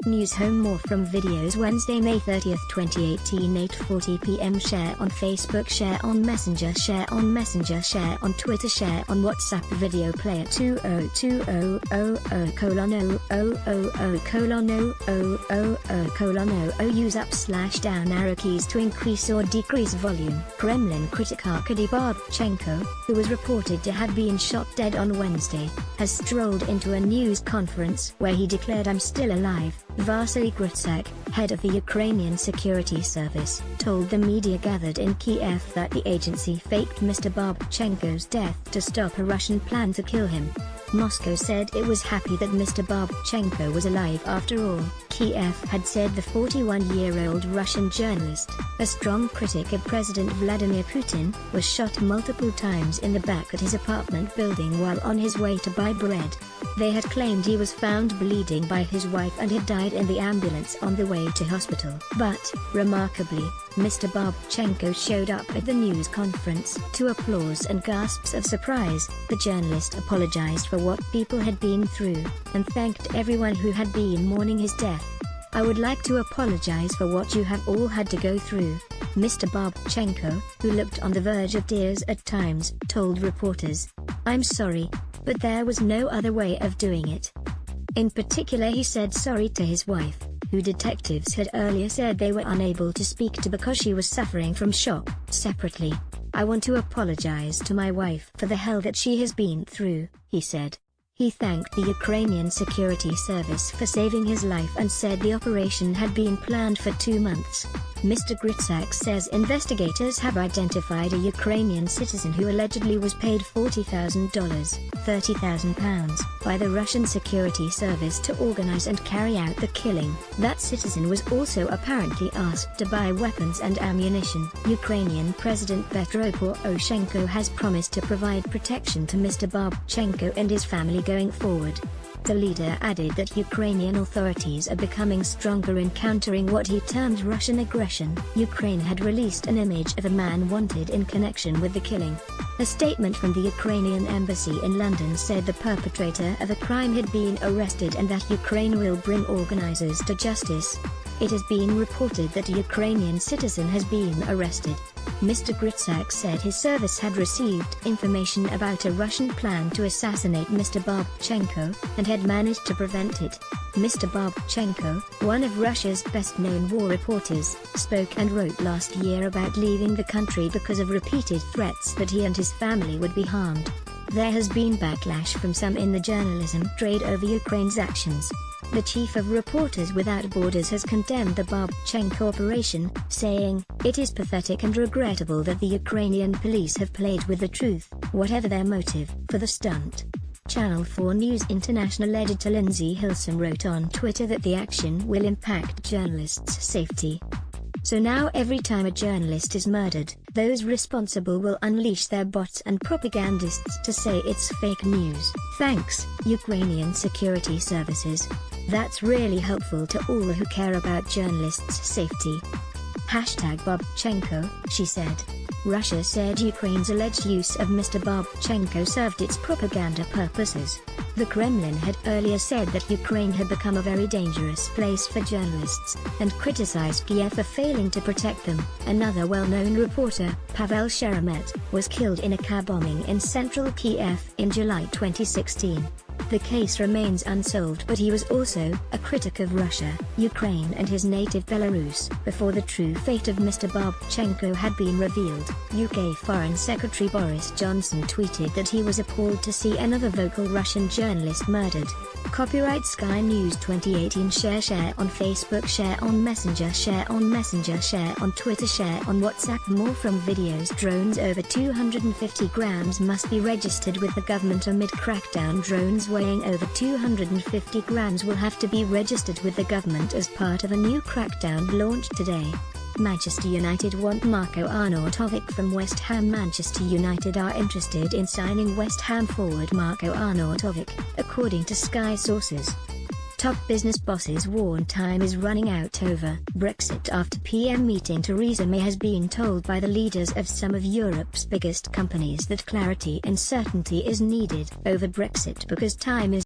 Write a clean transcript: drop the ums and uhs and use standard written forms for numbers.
News home more from videos Wednesday, May 30, 2018 8:40 p.m. Share on Facebook, share on Messenger, share on Messenger, share on Twitter, share on WhatsApp. Video player 202000:000:000:000 use up / down arrow keys to increase or decrease volume. Kremlin critic Arkady Babchenko, who was reported to have been shot dead on Wednesday, has strolled into a news conference where he declared, "I'm still alive." Vasily Gritsak, head of the Ukrainian security service, told the media gathered in Kiev that the agency faked Mr. Babchenko's death to stop a Russian plan to kill him. Moscow said it was happy that Mr. Babchenko was alive after all. Kiev had said the 41-year-old Russian journalist, a strong critic of President Vladimir Putin, was shot multiple times in the back at his apartment building while on his way to buy bread. They had claimed he was found bleeding by his wife and had died in the ambulance on the way to hospital. But, remarkably, Mr. Babchenko showed up at the news conference. To applause and gasps of surprise, the journalist apologized for what people had been through, and thanked everyone who had been mourning his death. "I would like to apologize for what you have all had to go through," Mr. Babchenko, who looked on the verge of tears at times, told reporters. "I'm sorry, but there was no other way of doing it." In particular, he said sorry to his wife, who detectives had earlier said they were unable to speak to because she was suffering from shock. Separately, "I want to apologize to my wife for the hell that she has been through," he said. He thanked the Ukrainian security service for saving his life and said the operation had been planned for 2 months. Mr. Gritsak says investigators have identified a Ukrainian citizen who allegedly was paid $40,000 (£30,000) by the Russian security service to organize and carry out the killing. That citizen was also apparently asked to buy weapons and ammunition. Ukrainian President Petro Poroshenko has promised to provide protection to Mr. Babchenko and his family going forward. The leader added that Ukrainian authorities are becoming stronger in countering what he termed Russian aggression. Ukraine had released an image of a man wanted in connection with the killing. A statement from the Ukrainian embassy in London said the perpetrator of the crime had been arrested and that Ukraine will bring organizers to justice. It has been reported that a Ukrainian citizen has been arrested. Mr. Gritsak said his service had received information about a Russian plan to assassinate Mr. Babchenko, and had managed to prevent it. Mr. Babchenko, one of Russia's best-known war reporters, spoke and wrote last year about leaving the country because of repeated threats that he and his family would be harmed. There has been backlash from some in the journalism trade over Ukraine's actions. The chief of Reporters Without Borders has condemned the Babchenko operation, saying, "It is pathetic and regrettable that the Ukrainian police have played with the truth, whatever their motive, for the stunt." Channel 4 News International editor Lindsay Hilson wrote on Twitter that the action will impact journalists' safety. "So now every time a journalist is murdered, those responsible will unleash their bots and propagandists to say it's fake news. Thanks, Ukrainian security services. That's really helpful to all who care about journalists' safety." #Babchenko, she said. Russia said Ukraine's alleged use of Mr. Babchenko served its propaganda purposes. The Kremlin had earlier said that Ukraine had become a very dangerous place for journalists, and criticized Kiev for failing to protect them. Another well-known reporter, Pavel Sheremet, was killed in a car bombing in central Kiev in July 2016. The case remains unsolved, but he was also a critic of Russia, Ukraine and his native Belarus before the true fate of Mr. Babchenko had been revealed. UK Foreign Secretary Boris Johnson tweeted that he was appalled to see another vocal Russian journalist murdered. Copyright Sky News 2018. Share on Facebook, share on Messenger, share on Messenger, share on Twitter, share on WhatsApp. More from videos. Drones over 250 grams must be registered with the government amid crackdown. Drones weighing over 250 grams will have to be registered with the government as part of a new crackdown launched today. Manchester United want Marko Arnautovic from West Ham. Manchester United are interested in signing West Ham forward Marko Arnautovic, according to Sky sources. Top business bosses warn time is running out over Brexit after PM meeting. Theresa May has been told by the leaders of some of Europe's biggest companies that clarity and certainty is needed over Brexit because time is